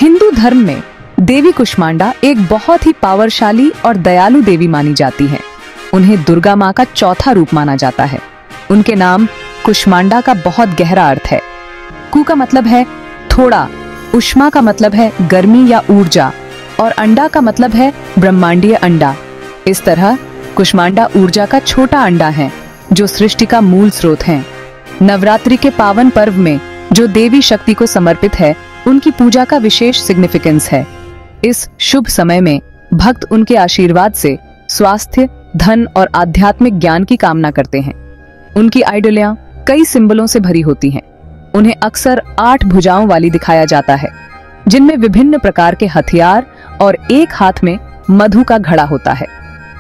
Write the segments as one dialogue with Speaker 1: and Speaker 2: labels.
Speaker 1: हिंदू धर्म में देवी कुष्मांडा एक बहुत ही पावरशाली और दयालु देवी मानी जाती है। उन्हें दुर्गा माँ का चौथा रूप माना जाता है। उनके नाम कुष्मांडा का बहुत गहरा अर्थ है। कु का मतलब है थोड़ा, उष्मा का मतलब है गर्मी या ऊर्जा, और अंडा का मतलब है ब्रह्मांडीय अंडा। इस तरह कुष्मांडा ऊर्जा का छोटा अंडा है जो सृष्टि का मूल स्रोत है। नवरात्रि के पावन पर्व में जो देवी शक्ति को समर्पित है, उनकी पूजा का विशेष सिग्निफिकेंस है। इस शुभ समय में भक्त उनके आशीर्वाद से स्वास्थ्य, धन और आध्यात्मिक ज्ञान की कामना करते हैं। उनकी आइडलियां कई सिंबलों से भरी होती हैं। उन्हें अक्सर 8 भुजाओं वाली दिखाया जाता है, जिनमें विभिन्न प्रकार के हथियार और एक हाथ में मधु का घड़ा होता है।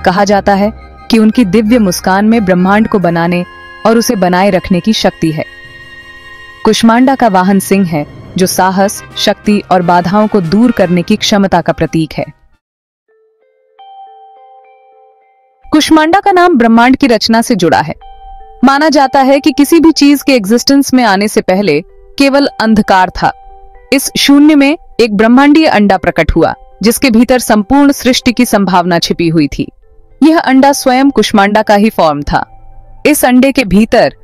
Speaker 1: कहा जाता है कि उनकी दिव्य मुस्कान में ब्रह्मांड को बनाने और उसे बनाए रखने की शक्ति है। कुष्मांडा का वाहन सिंह है, जो साहस, शक्ति और बाधाओं को दूर करने की क्षमता का प्रतीक है। कुष्मांडा का नाम ब्रह्मांड की रचना से जुड़ा है। माना जाता है कि किसी भी चीज के एग्जिस्टेंस में आने से पहले केवल अंधकार था। इस शून्य में एक ब्रह्मांडीय अंडा प्रकट हुआ, जिसके भीतर संपूर्ण सृष्टि की संभावना छिपी हुई थी। यह अंडा स्वयं कुष्मांडा का ही फॉर्म था। इस अंडे के भीतर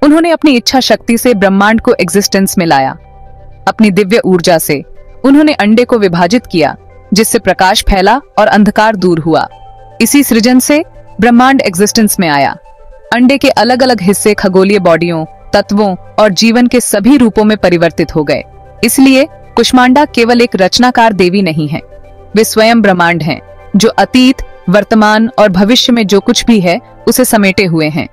Speaker 1: उन्होंने अपनी इच्छा शक्ति से ब्रह्मांड को एग्जिस्टेंस में लाया। अपनी दिव्य ऊर्जा से उन्होंने अंडे को विभाजित किया, जिससे प्रकाश फैला और अंधकार दूर हुआ। इसी सृजन से ब्रह्मांड एग्जिस्टेंस में आया। अंडे के अलग अलग हिस्से खगोलीय बॉडियों, तत्वों और जीवन के सभी रूपों में परिवर्तित हो गए। इसलिए कुष्मांडा केवल एक रचनाकार देवी नहीं है, वे स्वयं ब्रह्मांड हैं, जो अतीत, वर्तमान और भविष्य में जो कुछ भी है उसे समेटे हुए हैं।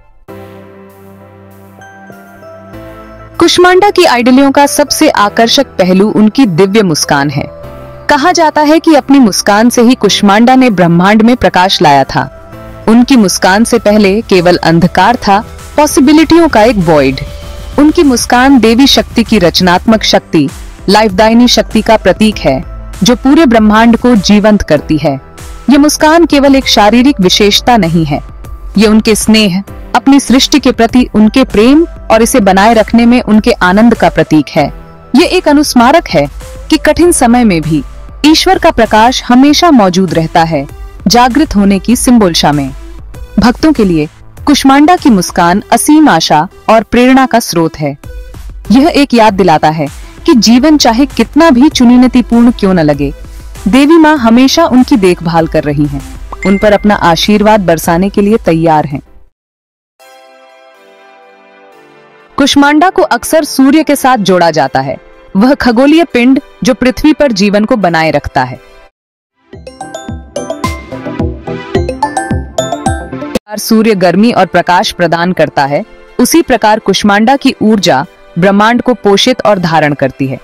Speaker 1: कुष्मांडा की आइडलियों का सबसे आकर्षक पहलू उनकी दिव्य मुस्कान है। कहा जाता है कि अपनी मुस्कान से ही कुष्मांडा ने ब्रह्मांड में प्रकाश लाया था। उनकी मुस्कान से पहले केवल अंधकार था, पॉसिबिलिटियों का एक वॉइड। उनकी मुस्कान देवी शक्ति की रचनात्मक शक्ति, लाइफदायिनी शक्ति का प्रतीक है, जो पूरे ब्रह्मांड को जीवंत करती है। यह मुस्कान केवल एक शारीरिक विशेषता नहीं है, ये उनके स्नेह, अपनी सृष्टि के प्रति उनके प्रेम और इसे बनाए रखने में उनके आनंद का प्रतीक है। ये एक अनुस्मारक है कि कठिन समय में भी ईश्वर का प्रकाश हमेशा मौजूद रहता है, जागृत होने की सिंबोलशा में। भक्तों के लिए कुष्मांडा की मुस्कान असीम आशा और प्रेरणा का स्रोत है। यह एक याद दिलाता है कि जीवन चाहे कितना भी चुनौतीपूर्ण क्यों न लगे, देवी माँ हमेशा उनकी देखभाल कर रही हैं, उन पर अपना आशीर्वाद बरसाने के लिए तैयार हैं। कुष्मांडा को अक्सर सूर्य के साथ जोड़ा जाता है, वह खगोलीय पिंड जो पृथ्वी पर जीवन को बनाए रखता है। सूर्य गर्मी और प्रकाश प्रदान करता है, उसी प्रकार कुष्मांडा की ऊर्जा ब्रह्मांड को पोषित और धारण करती है।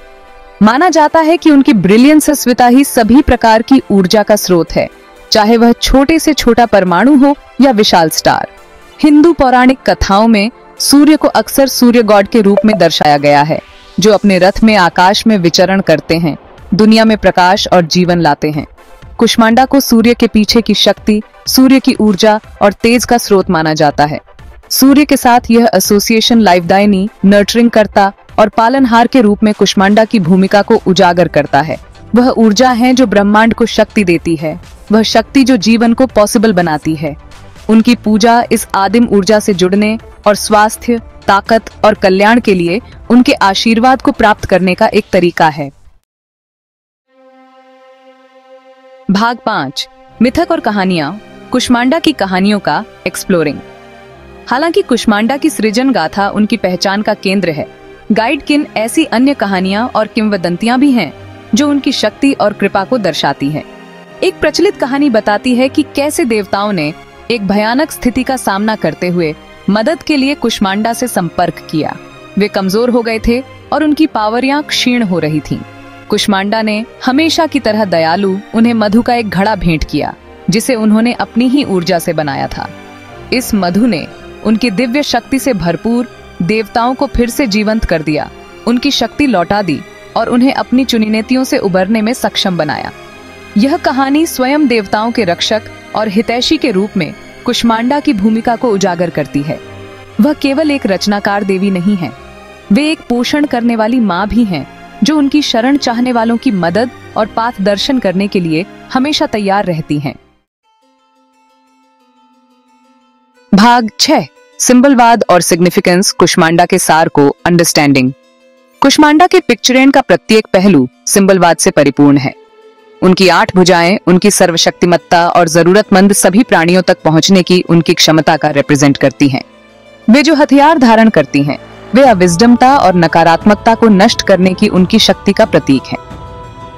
Speaker 1: माना जाता है कि उनकी ब्रिलियंस स्वतः ही सभी प्रकार की ऊर्जा का स्रोत है, चाहे वह छोटे से छोटा परमाणु हो या विशाल स्टार। हिंदू पौराणिक कथाओं में सूर्य को अक्सर सूर्य गॉड के रूप में दर्शाया गया है, जो अपने रथ में आकाश में विचरण करते हैं, दुनिया में प्रकाश और जीवन लाते हैं। कुष्मांडा को सूर्य के पीछे की शक्ति, सूर्य की ऊर्जा और तेज का स्रोत माना जाता है। सूर्य के साथ यह एसोसिएशन लाइफदायिनी, नर्चरिंग करता और पालनहार के रूप में कुष्मांडा की भूमिका को उजागर करता है। वह ऊर्जा है जो ब्रह्मांड को शक्ति देती है, वह शक्ति जो जीवन को पॉसिबल बनाती है। उनकी पूजा इस आदिम ऊर्जा से जुड़ने और स्वास्थ्य, ताकत और कल्याण के लिए उनके आशीर्वाद को प्राप्त करने का एक तरीका है। भाग 5, मिथक और कहानियां, कुष्मांडा की कहानियों का एक्सप्लोरिंग। हालांकि कुष्मांडा की सृजन गाथा उनकी पहचान का केंद्र है, गाइडकिन ऐसी अन्य कहानियां और किंवदंतियां भी हैं जो उनकी शक्ति और कृपा को दर्शाती हैं। एक प्रचलित कहानी बताती है कि कैसे देवताओं ने एक भयानक स्थिति का सामना करते हुए मदद के लिए कुष्मांडा से संपर्क किया। वे कमजोर हो गए थे और उनकी पावरियां क्षीण हो रही थीं। कुष्मांडा ने हमेशा की तरह दयालु उन्हें मधु का एक घड़ा भेंट किया, जिसे उन्होंने अपनी ही ऊर्जा से बनाया था। इस मधु ने उनकी दिव्य शक्ति से भरपूर देवताओं को फिर से जीवंत कर दिया, उनकी शक्ति लौटा दी और उन्हें अपनी चुनौतियों से उबरने में सक्षम बनाया। यह कहानी स्वयं देवताओं के रक्षक और हितैषी के रूप में कुष्मांडा की भूमिका को उजागर करती है। वह केवल एक रचनाकार देवी नहीं है, वे एक पोषण करने वाली माँ भी हैं, जो उनकी शरण चाहने वालों की मदद और पाथ दर्शन करने के लिए हमेशा तैयार रहती हैं। भाग 6, सिंबलवाद और सिग्निफिकेंस कुष्मांडा के सार को अंडरस्टैंडिंग। कुष्मांडा के पिक्चरेन का प्रत्येक पहलू सिंबलवाद से परिपूर्ण है। उनकी 8 भुजाएं उनकी सर्वशक्तिमत्ता और जरूरतमंद सभी प्राणियों तक पहुंचने की उनकी क्षमता का रिप्रेजेंट करती हैं। वे जो हथियार धारण करती हैं, वे अविजडमता और नकारात्मकता को नष्ट करने की उनकी शक्ति का प्रतीक है।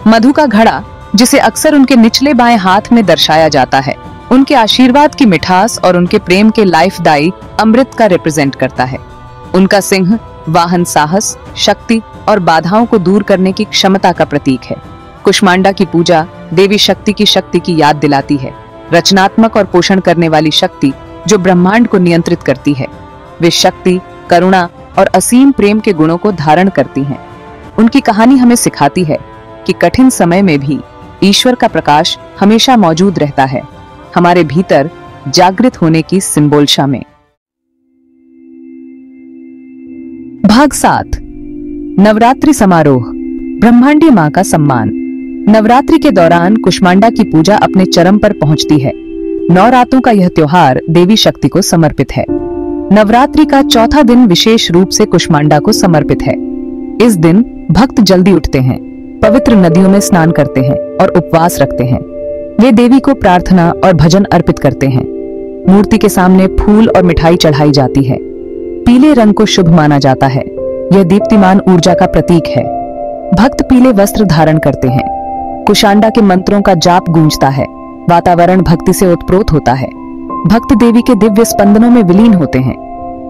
Speaker 1: मधु का घड़ा, जिसे अक्सर उनके निचले बाएं हाथ में दर्शाया जाता है, उनके आशीर्वाद की मिठास और उनके प्रेम के लाइफदायी अमृत का रिप्रेजेंट करता है। उनका सिंह वाहन साहस, शक्ति और बाधाओं को दूर करने की क्षमता का प्रतीक है। कुष्मांडा की पूजा देवी शक्ति की याद दिलाती है, रचनात्मक और पोषण करने वाली शक्ति जो ब्रह्मांड को नियंत्रित करती है। वे शक्ति, करुणा और असीम प्रेम के गुणों को धारण करती हैं। उनकी कहानी हमें सिखाती है कि कठिन समय में भी ईश्वर का प्रकाश हमेशा मौजूद रहता है, हमारे भीतर जागृत होने की सिंबोलशा में। भाग 7, नवरात्रि समारोह, ब्रह्मांडीय मां का सम्मान। नवरात्रि के दौरान कुष्मांडा की पूजा अपने चरम पर पहुंचती है। 9 रातों का यह त्योहार देवी शक्ति को समर्पित है। नवरात्रि का चौथा दिन विशेष रूप से कुष्मांडा को समर्पित है। इस दिन भक्त जल्दी उठते हैं, पवित्र नदियों में स्नान करते हैं और उपवास रखते हैं। वे देवी को प्रार्थना और भजन अर्पित करते हैं। मूर्ति के सामने फूल और मिठाई चढ़ाई जाती है। पीले रंग को शुभ माना जाता है, यह दीप्तिमान ऊर्जा का प्रतीक है। भक्त पीले वस्त्र धारण करते हैं। कुष्मांडा के मंत्रों का जाप गूंजता है, वातावरण भक्ति से ओतप्रोत होता है। भक्त देवी के दिव्य स्पंदनों में विलीन होते हैं।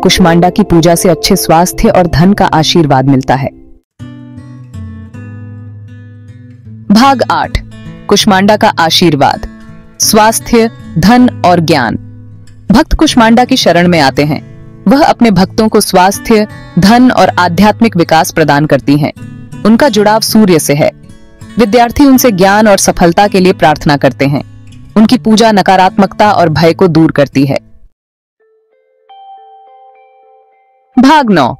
Speaker 1: कुष्मांडा की पूजा से अच्छे स्वास्थ्य और धन का आशीर्वाद मिलता है। भाग 8, कुष्मांडा का आशीर्वाद, स्वास्थ्य, धन और ज्ञान। भक्त कुष्मांडा की शरण में आते हैं। वह अपने भक्तों को स्वास्थ्य, धन और आध्यात्मिक विकास प्रदान करती हैं। उनका जुड़ाव सूर्य से है। विद्यार्थी उनसे ज्ञान और सफलता के लिए प्रार्थना करते हैं। उनकी पूजा नकारात्मकता और भय को दूर करती है। भाग 9,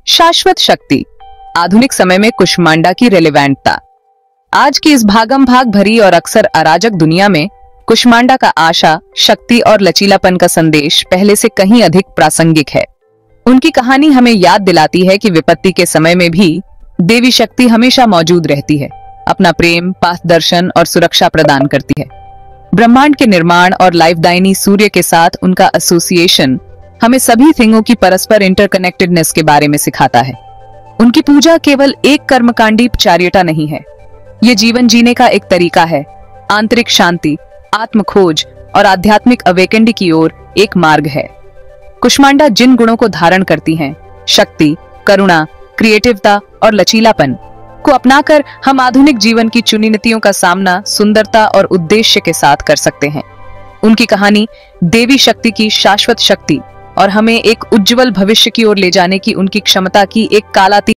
Speaker 1: शाश्वत शक्ति, आधुनिक समय में कुष्मांडा की रेलेवेंटता। आज की इस भागम भाग भरी और अक्सर अराजक दुनिया में कुष्मांडा का आशा, शक्ति और लचीलापन का संदेश पहले से कहीं अधिक प्रासंगिक है। उनकी कहानी हमें याद दिलाती है कि विपत्ति के समय में भी देवी शक्ति हमेशा मौजूद रहती है, अपना प्रेम, पाथ दर्शन और सुरक्षा प्रदान करती है। ब्रह्मांड के निर्माण और लाइफदायिनी सूर्य के साथ उनका एसोसिएशन हमें सभी थिंगों की परस्पर इंटरकनेक्टेडनेस के बारे में सिखाता है। उनकी पूजा केवल एक कर्मकांडी चार्यता नहीं है, ये जीवन जीने का एक तरीका है, आंतरिक शांति, आत्म खोज और आध्यात्मिक अवेकेंडी की ओर एक मार्ग है। कुष्मांडा जिन गुणों को धारण करती हैं, शक्ति, करुणा, क्रिएटिवता और लचीलापन को अपनाकर हम आधुनिक जीवन की चुनौतियों का सामना सुंदरता और उद्देश्य के साथ कर सकते हैं। उनकी कहानी देवी शक्ति की शाश्वत शक्ति और हमें एक उज्जवल भविष्य की ओर ले जाने की उनकी क्षमता की एक कालातीत